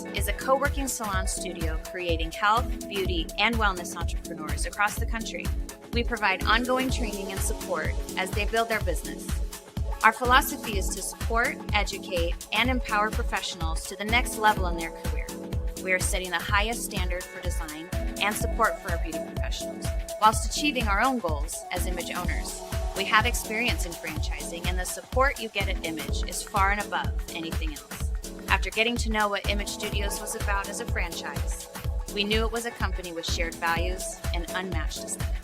Opps is a co-working salon studio creating health, beauty, and wellness entrepreneurs across the country. We provide ongoing training and support as they build their business. Our philosophy is to support, educate, and empower professionals to the next level in their career. We are setting the highest standard for design and support for our beauty professionals, whilst achieving our own goals as image owners. We have experience in franchising, and the support you get at Image is far and above anything else. After getting to know what Image Studios was about as a franchise, we knew it was a company with shared values and unmatched aesthetic.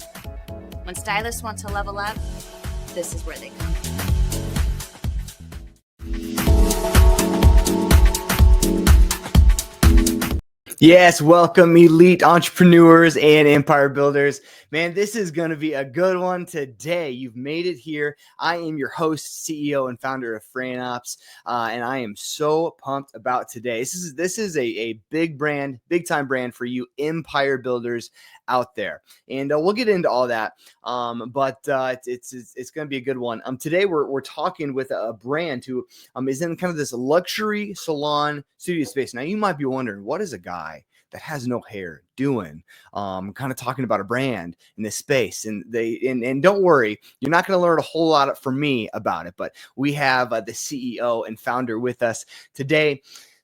When stylists want to level up, this is where they come. Yes, welcome elite entrepreneurs and empire builders. Man, this is going to be a good one today. You've made it here. I am your host, CEO, and founder of Fran Opps, and I am so pumped about today. This is a big brand, big time brand for you empire builders out there, and we'll get into all that. But it's going to be a good one. Today we're talking with a brand who is in kind of this luxury salon studio space. Now you might be wondering, what is a guy that has no hair doing kind of talking about a brand in this space? And don't worry, you're not going to learn a whole lot from me about it, but we have the CEO and founder with us today.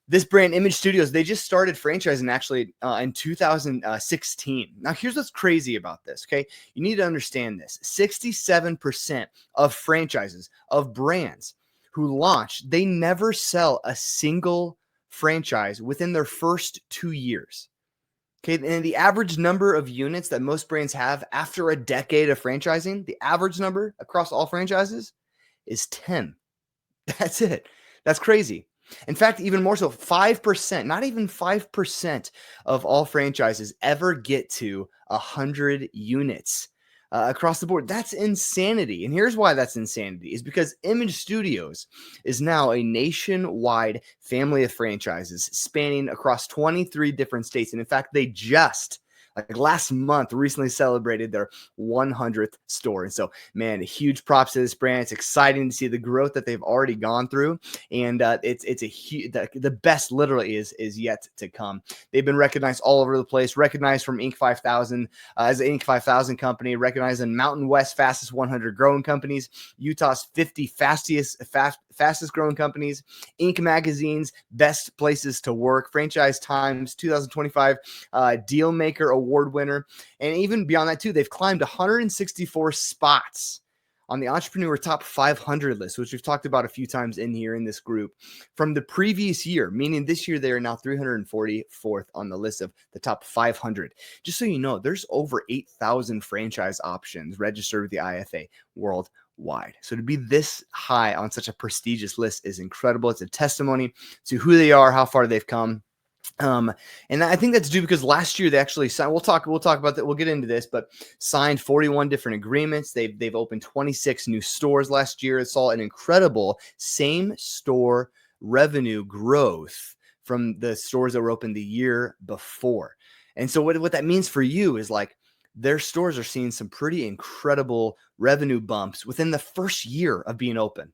This brand, Image Studios, they just started franchising actually in 2016. Now, here's what's crazy about this, okay? You need to understand this. 67% of franchises, of brands who launch, they never sell a single franchise within their first 2 years. Okay, and the average number of units that most brands have after a decade of franchising, the average number across all franchises is 10. That's it. That's crazy. In fact, even more so, 5%, not even 5% of all franchises ever get to 100 units across the board. That's insanity. And here's why that's insanity, is because Image Studios is now a nationwide family of franchises spanning across 23 different states. And in fact, they just last month recently celebrated their 100th store. And so, man, huge props to this brand. It's exciting to see the growth that they've already gone through. And it's a huge, the best literally is yet to come. They've been recognized all over the place, recognized from Inc. 5000 as an Inc. 5000 company, recognized in Mountain West fastest 100 growing companies, Utah's 50 fastest growing companies, Inc. magazine's best places to work, Franchise Times 2025 Deal Maker Award winner. And even beyond that too, they've climbed 164 spots on the Entrepreneur Top 500 list, which we've talked about a few times in here in this group from the previous year, meaning this year they are now 344th on the list of the top 500. Just so you know, there's over 8,000 franchise options registered with the IFA worldwide. So to be this high on such a prestigious list is incredible. It's a testimony to who they are, how far they've come. And I think that's due because last year they actually signed, we'll talk about that. We'll get into this, but signed 41 different agreements. They've opened 26 new stores last year. It's all an incredible same store revenue growth from the stores that were opened the year before. And so what that means for you is like their stores are seeing some pretty incredible revenue bumps within the first year of being open.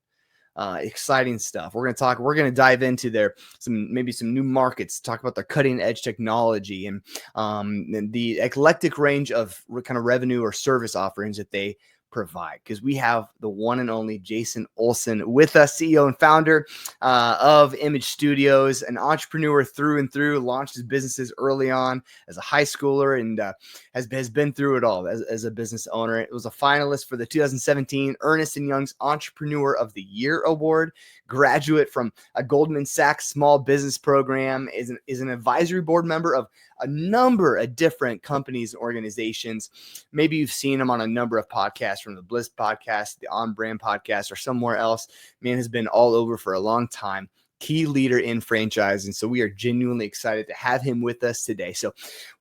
Exciting stuff. We're going to dive into maybe some new markets, talk about their cutting edge technology and the eclectic range of kind of revenue or service offerings that they provide, because we have the one and only Jason Olsen with us, CEO and founder of Image Studios, an entrepreneur through and through, launched his businesses early on as a high schooler and has been through it all as a business owner. It was a finalist for the 2017 Ernst & Young's Entrepreneur of the Year Award, graduate from a Goldman Sachs small business program, is an advisory board member of a number of different companies and organizations. Maybe you've seen him on a number of podcasts, from the Bliss podcast, the On Brand podcast, or somewhere else. Man has been all over for a long time. Key leader in franchising. So we are genuinely excited to have him with us today. So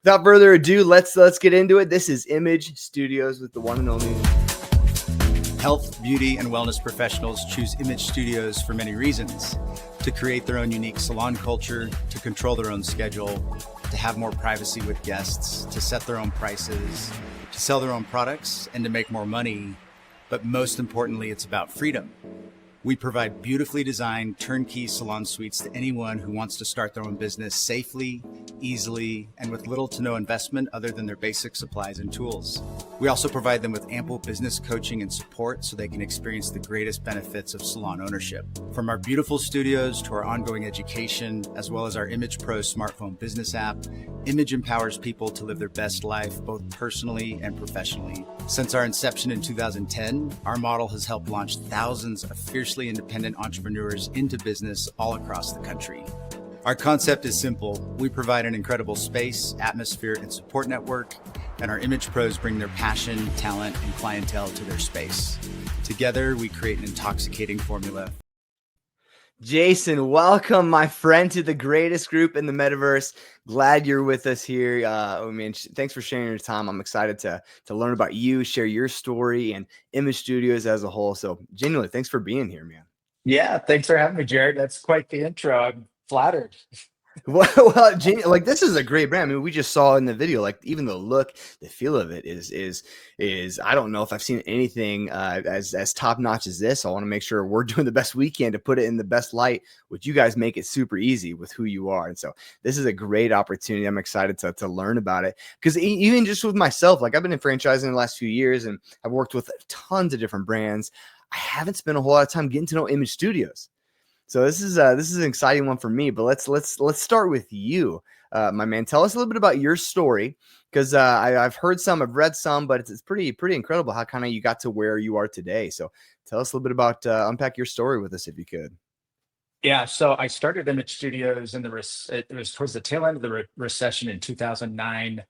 without further ado, let's get into it. This is Image Studios with the one and only. Health, beauty, and wellness professionals choose Image Studios for many reasons: to create their own unique salon culture, to control their own schedule, to have more privacy with guests, to set their own prices, to sell their own products, and to make more money. But most importantly, it's about freedom. We provide beautifully designed turnkey salon suites to anyone who wants to start their own business safely, easily, and with little to no investment other than their basic supplies and tools. We also provide them with ample business coaching and support so they can experience the greatest benefits of salon ownership. From our beautiful studios to our ongoing education, as well as our Image Pro smartphone business app, Image empowers people to live their best life both personally and professionally. Since our inception in 2010, our model has helped launch thousands of fiercely independent entrepreneurs into business all across the country. Our concept is simple. We provide an incredible space, atmosphere, and support network, and our Image Pros bring their passion, talent, and clientele to their space. Together, we create an intoxicating formula. Jason, welcome, my friend, to the greatest group in the metaverse. Glad you're with us here. Thanks for sharing your time. I'm excited to learn about you, share your story, and Image Studios as a whole. So, genuinely, thanks for being here, man. Yeah, thanks for having me, Jared. That's quite the intro. I'm flattered. Like this is a great brand. I mean, we just saw in the video, like even the look, the feel of it is. I don't know if I've seen anything as top notch as this. I want to make sure we're doing the best we can to put it in the best light. Which you guys make it super easy with who you are, and so this is a great opportunity. I'm excited to learn about it because even just with myself, like I've been in franchising the last few years, and I've worked with tons of different brands. I haven't spent a whole lot of time getting to know Image Studios. So this is an exciting one for me, but let's start with you, my man. Tell us a little bit about your story, because I've heard some, I've read some, but it's pretty incredible how kind of you got to where you are today. So tell us a little bit about unpack your story with us if you could. Yeah, so I started Image Studios it was towards the tail end of the recession in 2009.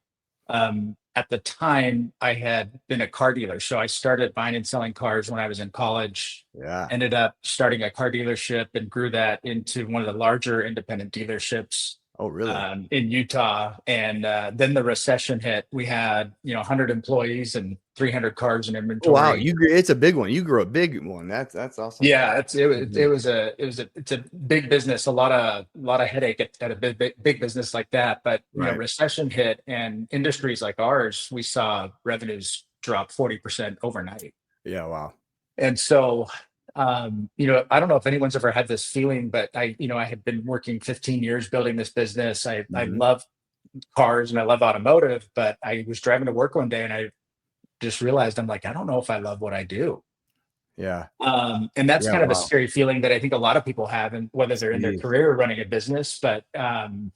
At the time, I had been a car dealer, so I started buying and selling cars when I was in college. Yeah. Ended up starting a car dealership and grew that into one of the larger independent dealerships. Oh, really? In Utah. And then the recession hit. We had 100 employees and 300 cars in inventory. Wow, it's a big one. You grew a big one. That's awesome. Yeah, it's a big business. A lot of headache at a big business like that. But recession hit, and industries like ours, we saw revenues drop 40% overnight. Yeah, wow. And so I don't know if anyone's ever had this feeling, but I had been working 15 years building this business. I love cars and I love automotive, but I was driving to work one day and I just realized I'm like, I don't know if I love what I do. Yeah. And that's kind of a scary feeling that I think a lot of people have, and whether they're in their career or running a business. But one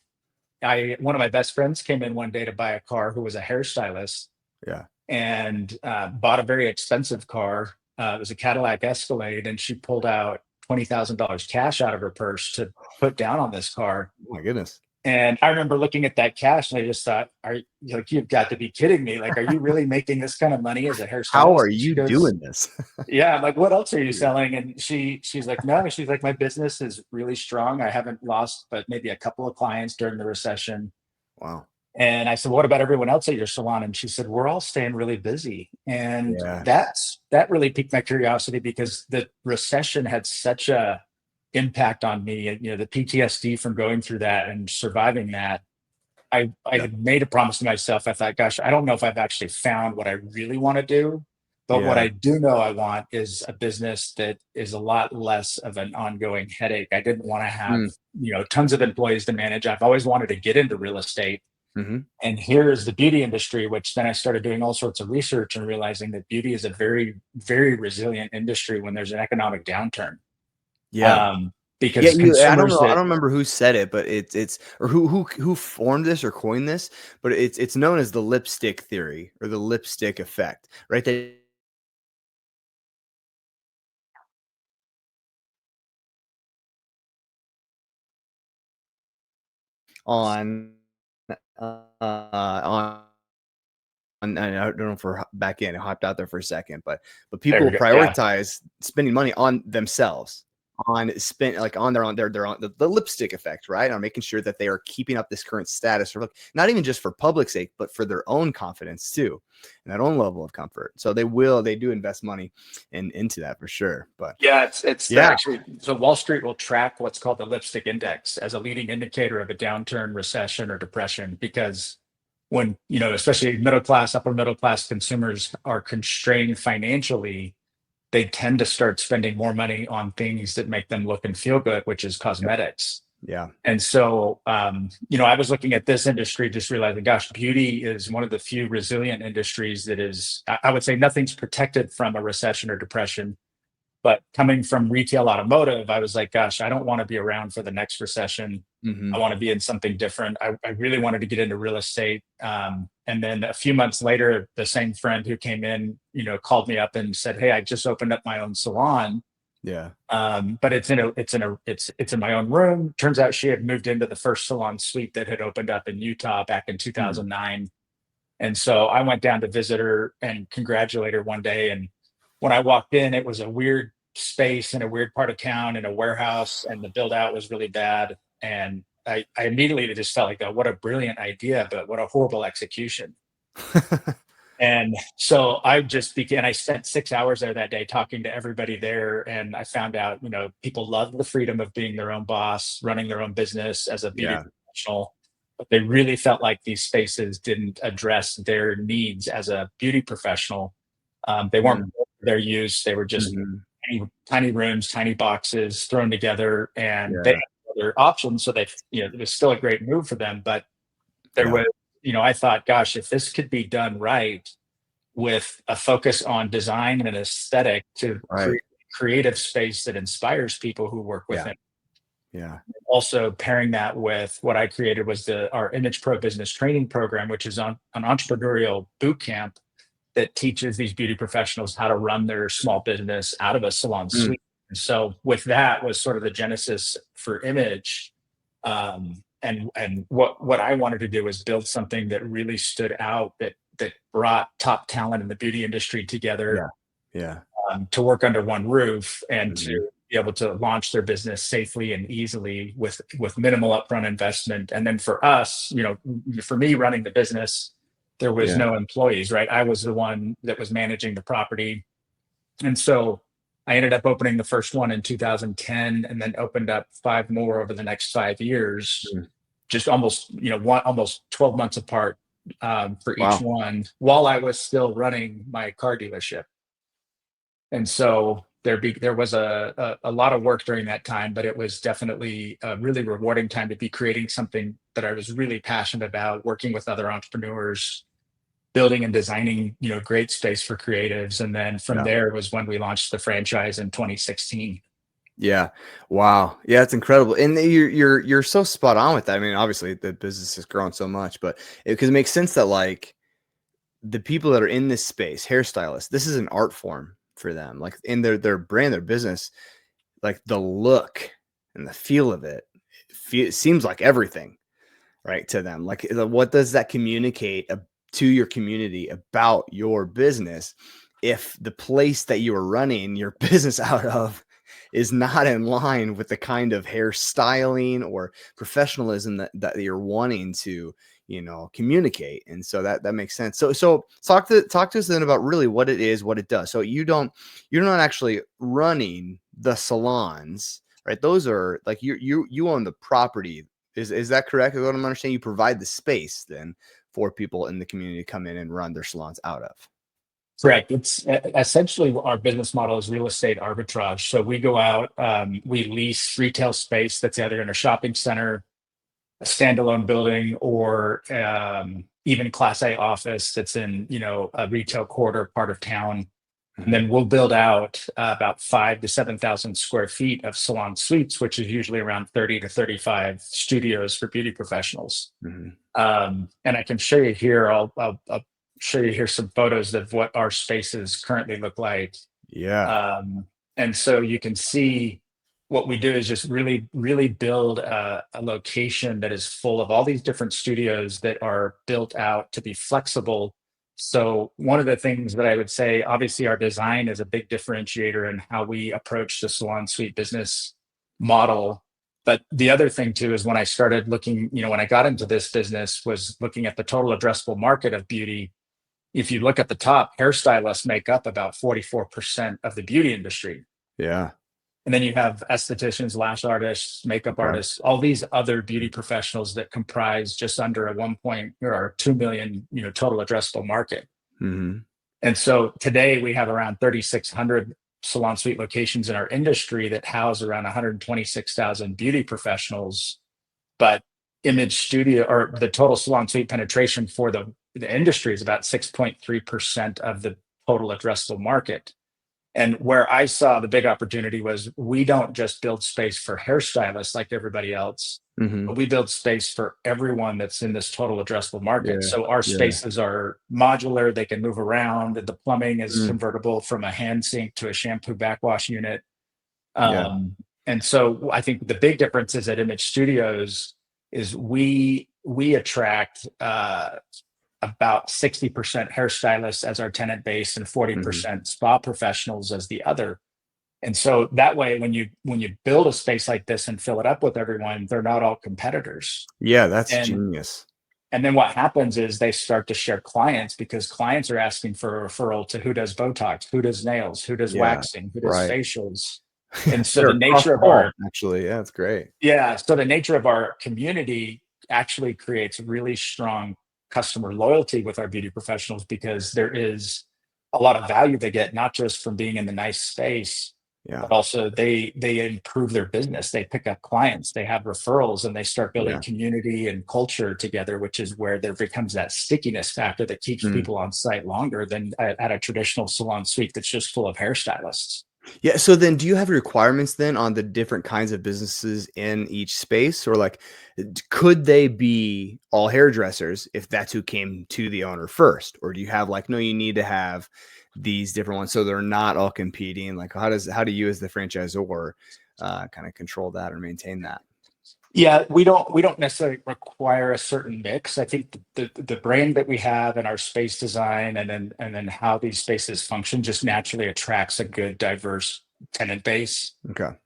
of my best friends came in one day to buy a car, who was a hairstylist. Yeah. And bought a very expensive car. It was a Cadillac Escalade, and she pulled out $20,000 cash out of her purse to put down on this car. Oh my goodness. And I remember looking at that cash and I just thought, you've got to be kidding me. Like, are you really making this kind of money as a hairstylist? How are you doing this? Yeah. I'm like, what else are you selling? And she's like, no, she's like, my business is really strong. I haven't lost, but maybe a couple of clients during the recession. Wow. And I said, what about everyone else at your salon? And she said, we're all staying really busy. And that really piqued my curiosity, because the recession had such a impact on me. The PTSD from going through that and surviving that. I had made a promise to myself. I thought, gosh, I don't know if I've actually found what I really want to do. But what I do know I want is a business that is a lot less of an ongoing headache. I didn't want to have, tons of employees to manage. I've always wanted to get into real estate. Mm-hmm. And here's the beauty industry, which then I started doing all sorts of research and realizing that beauty is a very, very resilient industry when there's an economic downturn. Yeah. Because I don't know. I don't remember who said it, but it's or who formed this or coined this, but it's known as the lipstick theory or the lipstick effect, right? That on I don't know if we're back in. I hopped out there for a second, but people prioritize spending money on themselves, on the lipstick effect, right? On making sure that they are keeping up this current status, or not even just for public's sake, but for their own confidence too, and that own level of comfort. So they do invest money into that for sure. But actually, so Wall Street will track what's called the lipstick index as a leading indicator of a downturn, recession, or depression, because when, especially upper middle class consumers are constrained financially, they tend to start spending more money on things that make them look and feel good, which is cosmetics. Yeah. And so, I was looking at this industry, just realizing, gosh, beauty is one of the few resilient industries that is, I would say nothing's protected from a recession or depression. But coming from retail automotive, I was like, gosh, I don't want to be around for the next recession. I want to be in something different. I really wanted to get into real estate. And then a few months later, the same friend who came in, called me up and said, hey, I just opened up my own salon. Yeah. But it's in my own room. Turns out she had moved into the first salon suite that had opened up in Utah back in 2009. And so I went down to visit her and congratulate her one day. And when I walked in, it was a weird space in a weird part of town in a warehouse, and the build out was really bad. And I immediately just felt like, oh, what a brilliant idea, but what a horrible execution. And so I spent 6 hours there that day talking to everybody there. And I found out, people love the freedom of being their own boss, running their own business as a beauty professional, but they really felt like these spaces didn't address their needs as a beauty professional. They weren't for their use. They were just tiny rooms, tiny boxes thrown together, and they had other options. So it was still a great move for them, but there was, I thought, gosh, if this could be done right with a focus on design and aesthetic to create creative space that inspires people who work with it. Yeah. Also pairing that with what I created was our Image Pro Business Training Program, which is an entrepreneurial boot camp that teaches these beauty professionals how to run their small business out of a salon suite. And so with that was sort of the genesis for Image. And what I wanted to do was build something that really stood out, that brought top talent in the beauty industry together, to work under one roof and to be able to launch their business safely and easily with minimal upfront investment. And then for us, for me running the business, there was no employees, right? I was the one that was managing the property. And so I ended up opening the first one in 2010 and then opened up 5 more over the next 5 years, just almost 12 months apart for each one, while I was still running my car dealership. And so there was a lot of work during that time, but it was definitely a really rewarding time to be creating something that I was really passionate about, working with other entrepreneurs, building and designing, great space for creatives. And then from there was when we launched the franchise in 2016. Yeah. Wow. Yeah, it's incredible. And you're so spot on with that. I mean, obviously the business has grown so much, but because it makes sense that like the people that are in this space, hairstylists, this is an art form for them. Like in their brand, their business, like the look and the feel of it, seems like everything, right, to them. Like what does that communicate to your community about your business if the place that you are running your business out of is not in line with the kind of hairstyling or professionalism that you're wanting to, communicate? And so that makes sense. So talk to us then about really what it is, what it does. So you're not actually running the salons, right? Those are like you own the property. Is that correct? Is what I'm understanding? You provide the space then for people in the community to come in and run their salons out of. Correct. It's essentially our business model is real estate arbitrage. So we go out, we lease retail space that's either in a shopping center, a standalone building, or even Class A office that's in, a retail corridor part of town. And then we'll build out about 5,000 to 7,000 square feet of salon suites, which is usually around 30 to 35 studios for beauty professionals. And I can show you here. I'll show you here some photos of what our spaces currently look like. And so you can see what we do is just really, really build a location that is full of all these different studios that are built out to be flexible. So one of the things that I would say, obviously our design is a big differentiator in how we approach the salon suite business model. But the other thing too is when I started looking, when I got into this business, was looking at the total addressable market of beauty. If you look at the top, hairstylists make up about 44% of the beauty industry. Yeah. And then you have estheticians, lash artists, makeup artists, all these other beauty professionals that comprise just under a 2 million, total addressable market. And so today we have around 3,600 salon suite locations in our industry that house around 126,000 beauty professionals, but image studio or the total salon suite penetration for the industry is about 6.3% of the total addressable market. And where I saw the big opportunity was we don't just build space for hairstylists like everybody else, but we build space for everyone that's in this total addressable market. Yeah. So our spaces are modular, they can move around, the plumbing is Mm. convertible from a hand sink to a shampoo backwash unit. Yeah. And so I think the big difference is at Image Studios is we attract about 60% hairstylists as our tenant base and 40% spa professionals as the other. And so that way, when you build a space like this and fill it up with everyone, they're not all competitors. Yeah, that's genius. And then what happens is they start to share clients because clients are asking for a referral to who does Botox, who does nails, who does waxing, who does facials. And so the nature of our that's great. Yeah. So the nature of our community actually creates really strong customer loyalty with our beauty professionals because there is a lot of value they get, not just from being in the nice space, but also they improve their business. They pick up clients, they have referrals, and they start building community and culture together, which is where there becomes that stickiness factor that keeps people on site longer than at a traditional salon suite that's just full of hairstylists. Yeah. So then do you have requirements then on the different kinds of businesses in each space, or like, could they be all hairdressers if that's who came to the owner first? Or do you have like, no, you need to have these different ones so they're not all competing? Like how do you as the franchisor kind of control that or maintain that? Yeah, we don't necessarily require a certain mix. I think the brand that we have and our space design and then how these spaces function just naturally attracts a good diverse tenant base. Okay.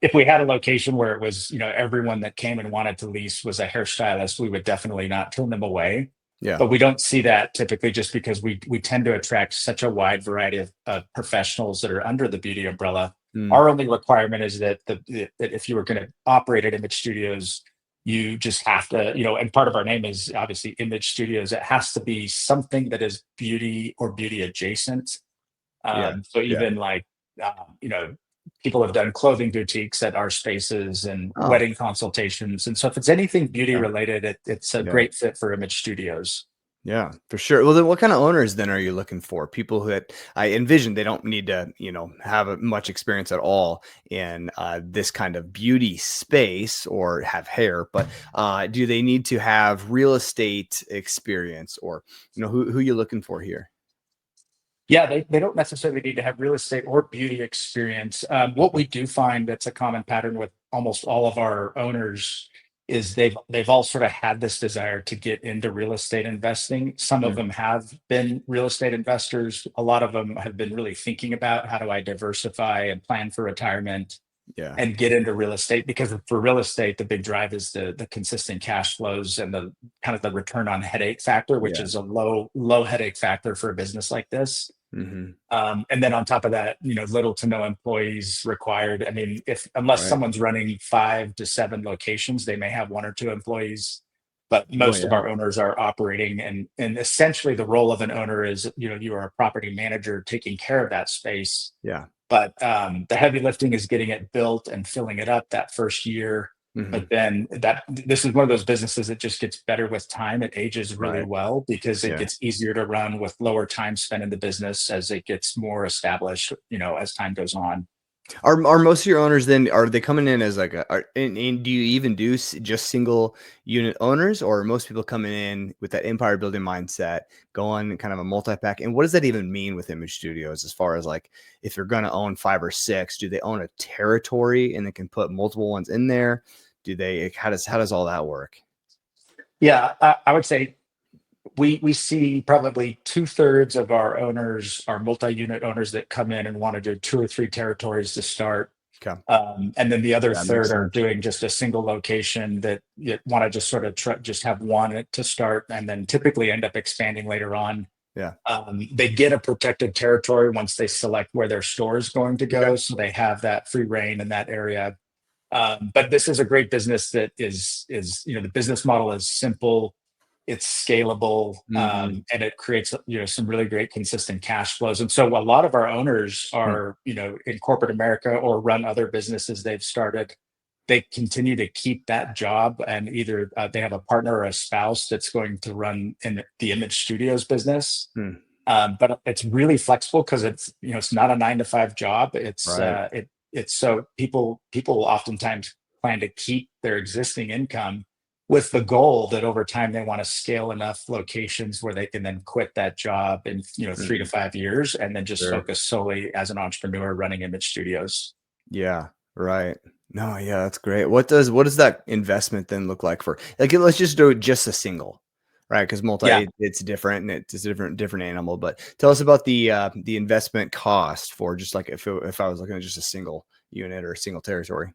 If we had a location where it was, everyone that came and wanted to lease was a hairstylist, we would definitely not turn them away. Yeah. But we don't see that typically just because we tend to attract such a wide variety of professionals that are under the beauty umbrella. Our only requirement is that that if you were going to operate at Image Studios, you just have to, and part of our name is obviously Image Studios. It has to be something that is beauty or beauty adjacent. So even like, people have done clothing boutiques at our spaces and wedding consultations. And so if it's anything beauty related, it's a great fit for Image Studios. Yeah, for sure. Well, then what kind of owners then are you looking for? People that I envision they don't need to, have much experience at all in this kind of beauty space or have hair, but do they need to have real estate experience, or, who you looking for here? Yeah, they don't necessarily need to have real estate or beauty experience. What we do find that's a common pattern with almost all of our owners is they've all sort of had this desire to get into real estate investing. Some of them have been real estate investors. A lot of them have been really thinking about how do I diversify and plan for retirement and get into real estate, because for real estate, the big drive is the consistent cash flows and the kind of the return on headache factor, which is a low headache factor for a business like this. And then on top of that, little to no employees required. I mean, unless someone's running 5 to 7 locations, they may have 1 or 2 employees, but most of our owners are operating. And essentially the role of an owner is, you are a property manager taking care of that space. Yeah. But the heavy lifting is getting it built and filling it up that first year. But then this is one of those businesses that just gets better with time. It ages really well because it gets easier to run with lower time spent in the business as it gets more established, as time goes on. Are most of your owners then, are they coming in as like and do you even do just single unit owners, or are most people coming in with that empire building mindset, going kind of a multi-pack? And what does that even mean with Image Studios as far as like, if they're going to own 5 or 6, do they own a territory and they can put multiple ones in there? How does all that work? Yeah, I would say we see probably 2/3 of our owners are multi-unit owners that come in and want to do 2 or 3 territories to start. Okay. And then the other third are doing just a single location that you want to just sort of just have one to start and then typically end up expanding later on. Yeah. They get a protected territory once they select where their store is going to go. So they have that free reign in that area. But this is a great business that is the business model is simple. it's scalable, Mhm. and it creates, some really great consistent cash flows. And so a lot of our owners Hmm. are, in corporate America or run other businesses they've started. They continue to keep that job, and either they have a partner or a spouse that's going to run in the image studios business. Hmm. But it's really flexible because it's not a 9 to 5 job. Right. It's so people oftentimes plan to keep their existing income with the goal that over time they want to scale enough locations where they can then quit that job in 3 to 5 years and then just Sure. focus solely as an entrepreneur running image studios. Yeah. Right. No, yeah, that's great. What does that investment then look like for, like, let's just do it just a single, right? Because Yeah. it's different and it's a different animal. But tell us about the investment cost for just like if I was looking at just a single unit or a single territory.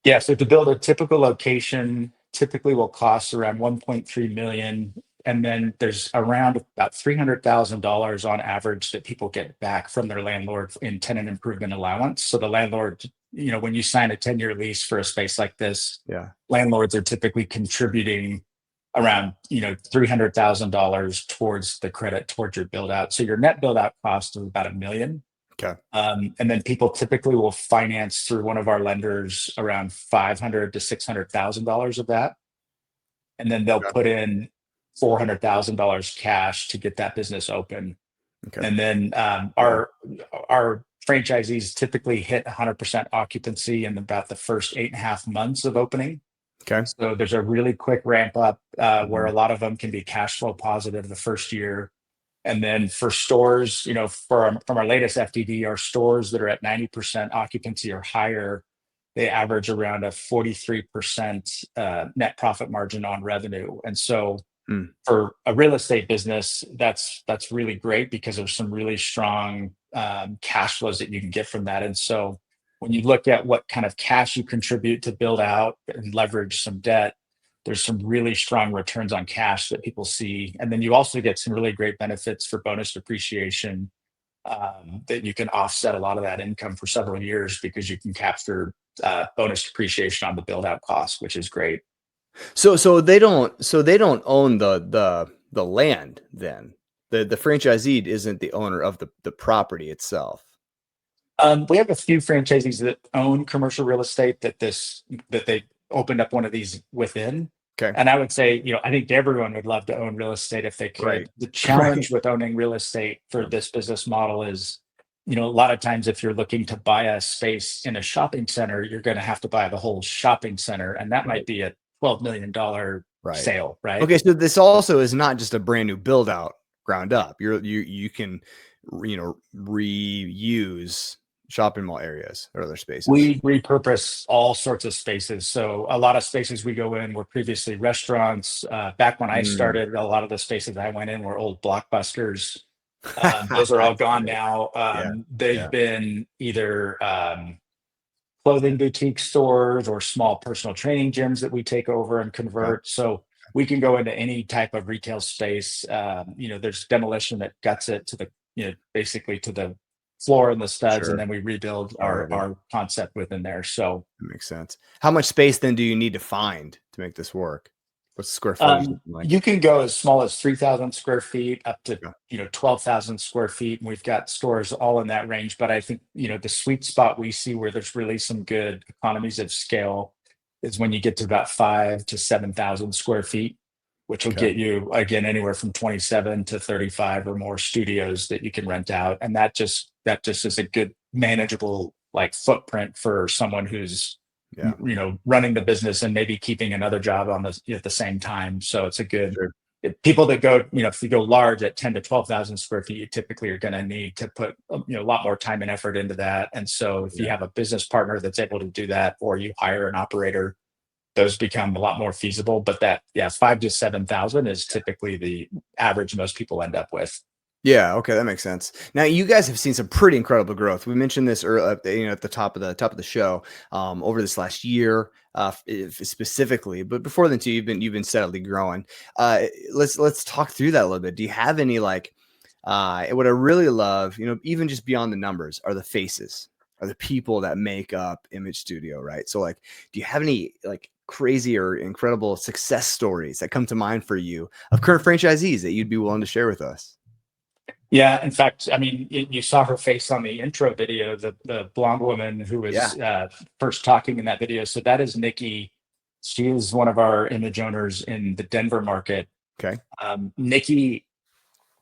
Yeah, so to build a typical location typically will cost around 1.3 million. And then there's around about $300,000 on average that people get back from their landlord in tenant improvement allowance. So the landlord, when you sign a 10-year lease for a space like this, Yeah. landlords are typically contributing around, $300,000 towards the credit towards your build out. So your net build out cost is about $1 million. Okay. And then people typically will finance through one of our lenders around $500 to $600,000 of that, and then they'll Okay. put in $400,000 cash to get that business open. Okay. And then our franchisees typically hit 100% occupancy in about the first 8.5 months of opening. Okay. So there's a really quick ramp up where Mhm. a lot of them can be cash flow positive the first year. And then for stores, from our latest FDD, our stores that are at 90% occupancy or higher, they average around a 43% net profit margin on revenue. And so Mm. for a real estate business, that's really great because there's some really strong cash flows that you can get from that. And so when you look at what kind of cash you contribute to build out and leverage some debt, there's some really strong returns on cash that people see. And then you also get some really great benefits for bonus depreciation, that you can offset a lot of that income for several years because you can capture bonus depreciation on the build out cost, which is great. So they don't own the land then. The franchisee isn't the owner of the property itself. We have a few franchisees that own commercial real estate that they opened up one of these within. Okay. And I would say, I think everyone would love to own real estate if they Right. could. The Right. challenge with owning real estate for Yeah. this business model is, a lot of times if you're looking to buy a space in a shopping center, you're going to have to buy the whole shopping center, and that might Right. be a $12 million Right. sale, right? Okay, so this also is not just a brand new build out ground up. You can reuse shopping mall areas or other spaces. We repurpose all sorts of spaces. So a lot of spaces we go in were previously restaurants. Back when I Mm. started, a lot of the spaces I went in were old Blockbusters. Those are all gone Right. now. Yeah. They've Yeah. been either clothing boutique stores or small personal training gyms that we take over and Okay. convert. So we can go into any type of retail space. There's demolition that guts it to the, basically to the floor and the studs, and Sure. then we rebuild our Alrighty. our concept within there. So That makes sense. How much space then do you need to find to make this work? What's the square footage looking like? you can go as small as 3,000 square feet up to Yeah. 12,000 square feet, and we've got stores all in that range. But I think the sweet spot we see where there's really some good economies of scale is when you get to about 5 to 7,000 square feet, which will Okay. get you again anywhere from 27 to 35 or more studios that you can rent out, and that just is a good manageable like footprint for someone who's Yeah. running the business and maybe keeping another job on the at the same time. So it's a good Sure. people that go, if you go large at 10 to 12,000 square feet, you typically are going to need to put a lot more time and effort into that. And so if you Yeah. have a business partner that's able to do that, or you hire an operator, those become a lot more feasible. But 5 to 7,000 is typically the average most people end up with. Yeah, okay, that makes sense. Now, you guys have seen some pretty incredible growth. We mentioned this earlier, at the top of the show, over this last year, specifically. But before then, too, you've been steadily growing. Let's talk through that a little bit. Do you have any what I really love, even just beyond the numbers, are the faces, are the people that make up Image Studio, right? So, do you have any crazy or incredible success stories that come to mind for you of current franchisees that you'd be willing to share with us? Yeah, in fact, I mean, you saw her face on the intro video, the blonde woman who was first talking in that video. So that is Nikki. She is one of our image owners in the Denver market. Okay. Nikki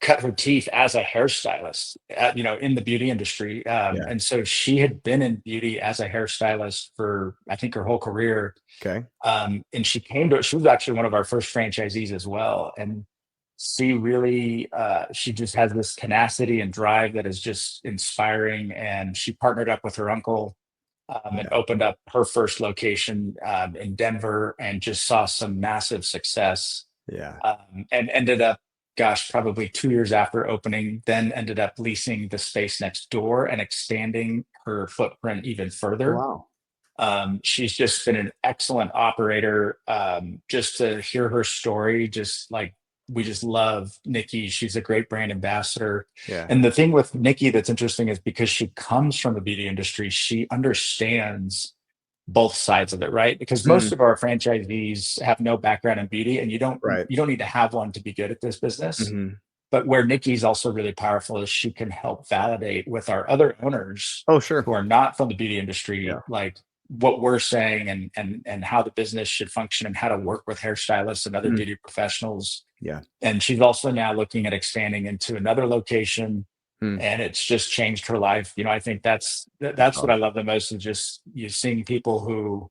cut her teeth as a hairstylist, in the beauty industry. And so she had been in beauty as a hairstylist for, I think, her whole career. Okay. And she was actually one of our first franchisees as well. And she really, she just has this tenacity and drive that is just inspiring. And she partnered up with her uncle and opened up her first location in Denver, and just saw some massive success. And ended up, probably 2 years after opening, then ended up leasing the space next door and expanding her footprint even further. Wow. She's just been an excellent operator. Just to hear her story, we just love Nikki. She's a great brand ambassador. And the thing with Nikki that's interesting is because she comes from the beauty industry, she understands both sides of it, right? Because most of our franchisees have no background in beauty, and you don't need to have one to be good at this business. But where Nikki's also really powerful is she can help validate with our other owners who are not from the beauty industry, like what we're saying and how the business should function and how to work with hairstylists and other beauty professionals. And she's also now looking at expanding into another location. And it's just changed her life. I think that's what I love the most, is just you seeing people who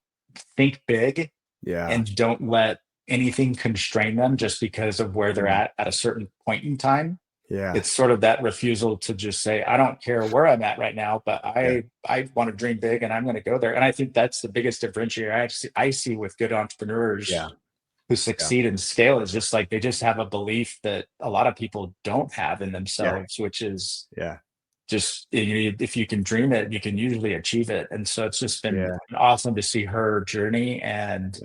think big and don't let anything constrain them just because of where they're at a certain point in time. It's sort of that refusal to just say, I don't care where I'm at right now, but I want to dream big and I'm going to go there. And I think that's the biggest differentiator I see with good entrepreneurs who succeed and scale, is just like they just have a belief that a lot of people don't have in themselves, which is just, if you can dream it, you can usually achieve it. And so it's just been awesome to see her journey, and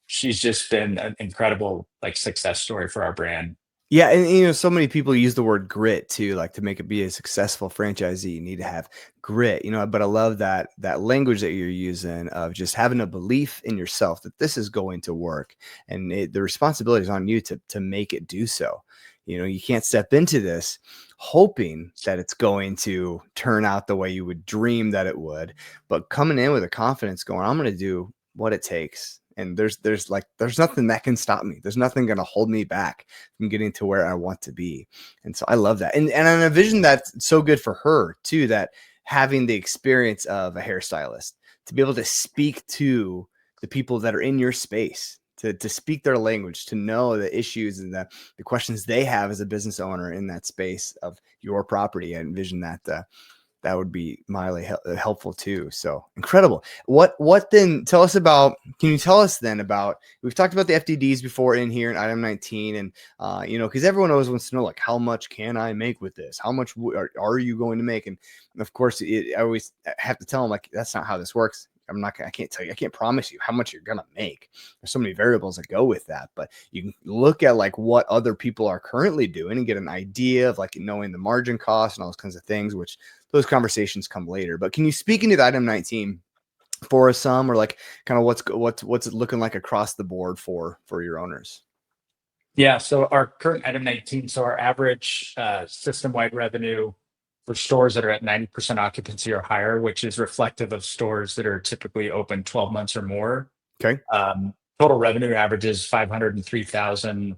she's just been an incredible success story for our brand. Yeah, and so many people use the word grit too, like to make it be a successful franchisee, you need to have grit, but I love that language that you're using of just having a belief in yourself that this is going to work, and the responsibility is on you to make it do so. You can't step into this hoping that it's going to turn out the way you would dream that it would, but coming in with a confidence going, I'm going to do what it takes. And there's nothing that can stop me. There's nothing going to hold me back from getting to where I want to be. And so I love that. And I envision that's so good for her too, that having the experience of a hairstylist, to be able to speak to the people that are in your space, to speak their language, to know the issues and the questions they have as a business owner in that space of your property. I envision that would be mildly helpful too. So incredible. What then can you tell us then about, we've talked about the FDDs before in here in item 19, and because everyone always wants to know, like, how much can I make with this? How much are you going to make? And of course I always have to tell them, like, that's not how this works. I can't tell you, I can't promise you how much you're going to make. There's so many variables that go with that, but you can look at like what other people are currently doing and get an idea of like knowing the margin cost and all those kinds of things, which those conversations come later. But can you speak into the item 19 for us some, or like kind of what's it looking like across the board for your owners? Yeah. So our current item 19, so our average system-wide revenue for stores that are at 90% occupancy or higher, which is reflective of stores that are typically open 12 months or more. Okay. Total revenue averages $503,000,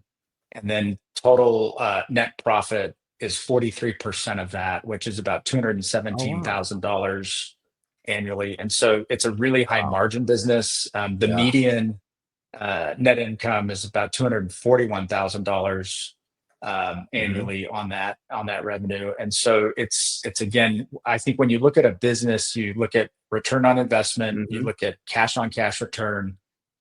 and then total net profit is 43% of that, which is about $217,000 annually. And so it's a really high margin business. The median net income is about $241,000 annually on that revenue. And so it's again, I think when you look at a business, you look at return on investment, you look at cash on cash return,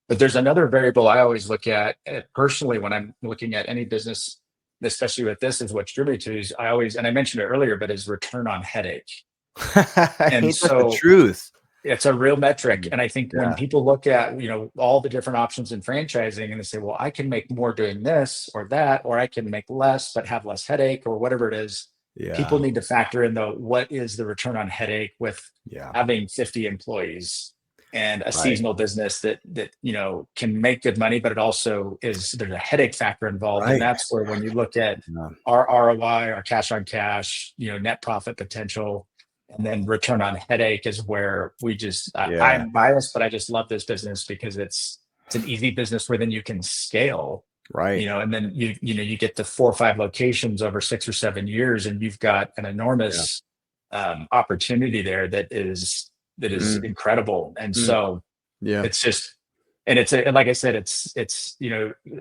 but there's another variable I always look at personally when I'm looking at any business, especially with this, is what drew me to, is and I mentioned it earlier, but is return on headache. And so the truth. It's a real metric. And I think when people look at, all the different options in franchising and they say, well, I can make more doing this or that, or I can make less, but have less headache or whatever it is. People need to factor in what is the return on headache with having 50 employees and a Right. seasonal business that can make good money, but it also there's a headache factor involved. Right. And that's where, when you look at Yeah. our ROI, our cash on cash, net profit potential, and then return on headache, is where we just Yeah. I'm biased, but I just love this business because it's an easy business where then you can scale. Right. And then you get to 4 or 5 locations over 6 or 7 years, and you've got an enormous opportunity there that is Mm. incredible. And Mm. so Yeah. it's just, and like I said, it's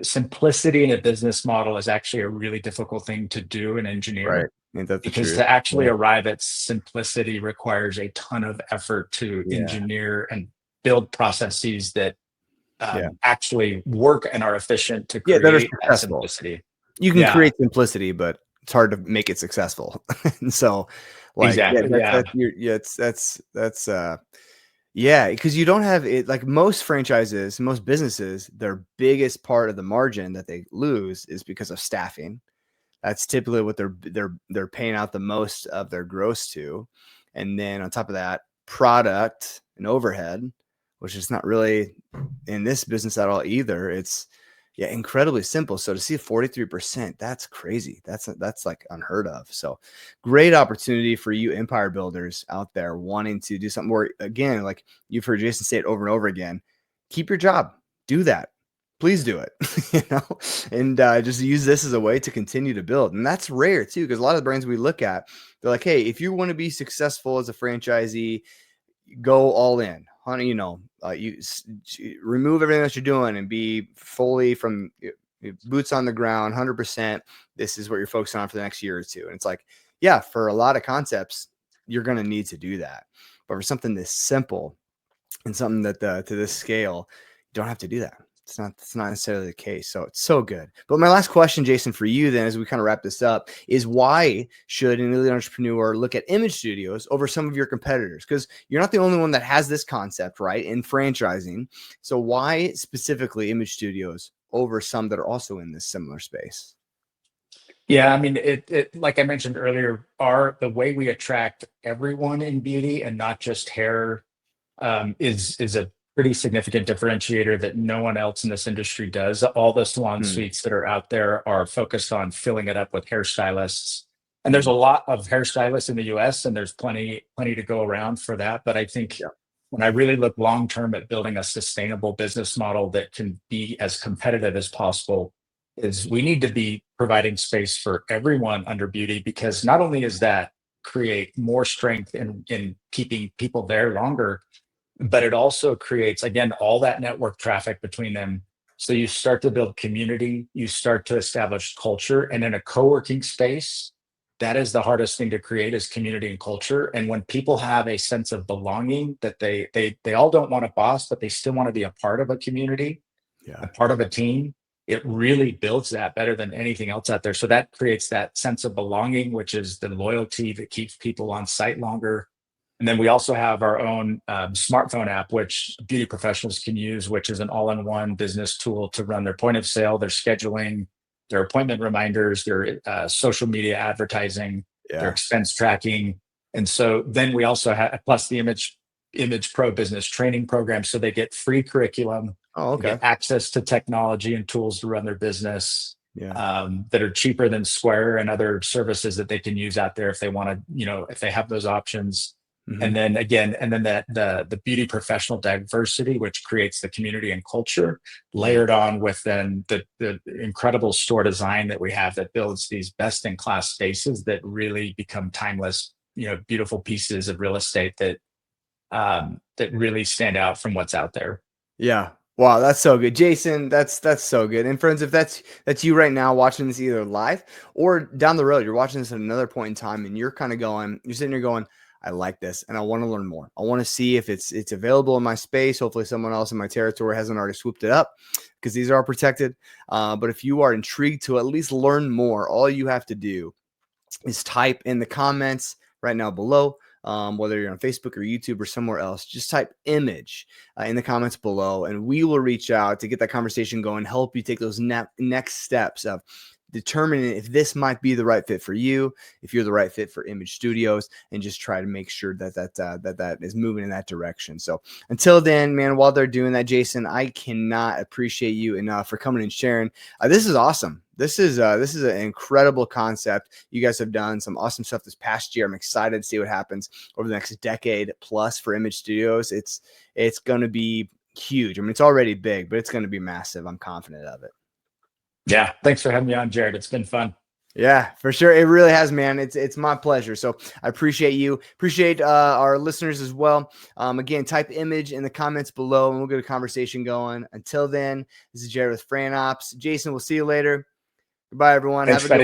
simplicity in a business model is actually a really difficult thing to do and engineer. Right. Ain't that the Because truth? to actually Yeah. arrive at simplicity requires a ton of effort to Yeah. engineer and build processes that Yeah. actually work and are efficient to Yeah, that are create that successful. simplicity. You can Yeah, create simplicity, but it's hard to make it successful. And so, like, exactly. Yeah. yeah, because you don't have it like most franchises, most businesses, their biggest part of the margin that they lose is because of staffing. That's typically what they're paying out the most of their gross to. And then on top of that, product and overhead, which is not really in this business at all either. It's incredibly simple. So to see 43%, that's crazy. That's like unheard of. So great opportunity for you empire builders out there wanting to do something where, again, like you've heard Jason say it over and over again, keep your job, do that. Please do it, and just use this as a way to continue to build. And that's rare too, because a lot of the brands we look at, they're like, hey, if you want to be successful as a franchisee, go all in, honey. You remove everything that you're doing and be fully from boots on the ground, 100%. This is what you're focusing on for the next year or two. And it's like, yeah, for a lot of concepts, you're going to need to do that. But for something this simple and something that to this scale, you don't have to do that. It's not necessarily the case. So it's so good. But my last question, Jason, for you then, as we kind of wrap this up, is why should an elite entrepreneur look at image studios over some of your competitors? Because you're not the only one that has this concept, right, in franchising. So why specifically image studios over some that are also in this similar space? Yeah, I mean, it like I mentioned earlier, the way we attract everyone in beauty and not just hair is a pretty significant differentiator that no one else in this industry does. All the salon suites that are out there are focused on filling it up with hairstylists. And there's a lot of hairstylists in the US, and there's plenty to go around for that. But I think when I really look long term at building a sustainable business model that can be as competitive as possible, is we need to be providing space for everyone under beauty, because not only is that create more strength in keeping people there longer, but it also creates, again, all that network traffic between them. So you start to build community, you start to establish culture. And in a co-working space, that is the hardest thing to create, is community and culture. And when people have a sense of belonging, that they all don't want a boss, but they still want to be a part of a community, a part of a team, it really builds that better than anything else out there. So that creates that sense of belonging, which is the loyalty that keeps people on site longer. And then we also have our own smartphone app, which beauty professionals can use, which is an all-in-one business tool to run their point of sale, their scheduling, their appointment reminders, their social media advertising, their expense tracking. And so then we also have, plus the Image Pro business training program. So they get free curriculum, get access to technology and tools to run their business, that are cheaper than Square and other services that they can use out there if they want to, if they have those options. And then that the beauty professional diversity, which creates the community and culture, layered on with then the incredible store design that we have that builds these best in class spaces that really become timeless, beautiful pieces of real estate that really stand out from what's out there. Yeah. Wow, that's so good, Jason. That's so good. And friends, if that's you right now watching this either live or down the road, you're watching this at another point in time, and you're sitting there going, I like this, and I want to learn more. I want to see if it's available in my space. Hopefully someone else in my territory hasn't already swooped it up, because these are protected. But if you are intrigued to at least learn more, all you have to do is type in the comments right now below, whether you're on Facebook or YouTube or somewhere else, just type image in the comments below, and we will reach out to get that conversation going, help you take those next steps of determining if this might be the right fit for you, if you're the right fit for Image Studios, and just try to make sure that is moving in that direction. So until then, man, while they're doing that, Jason, I cannot appreciate you enough for coming and sharing. This is awesome. This is an incredible concept. You guys have done some awesome stuff this past year. I'm excited to see what happens over the next decade plus for Image Studios. It's going to be huge. I mean, it's already big, but it's going to be massive. I'm confident of it. Yeah. Thanks for having me on, Jared. It's been fun. Yeah, for sure. It really has, man. It's my pleasure. So I appreciate you. Appreciate our listeners as well. Again, type image in the comments below and we'll get a conversation going. Until then, this is Jared with Fran Opps. Jason, we'll see you later. Goodbye, everyone. Thanks, Have a good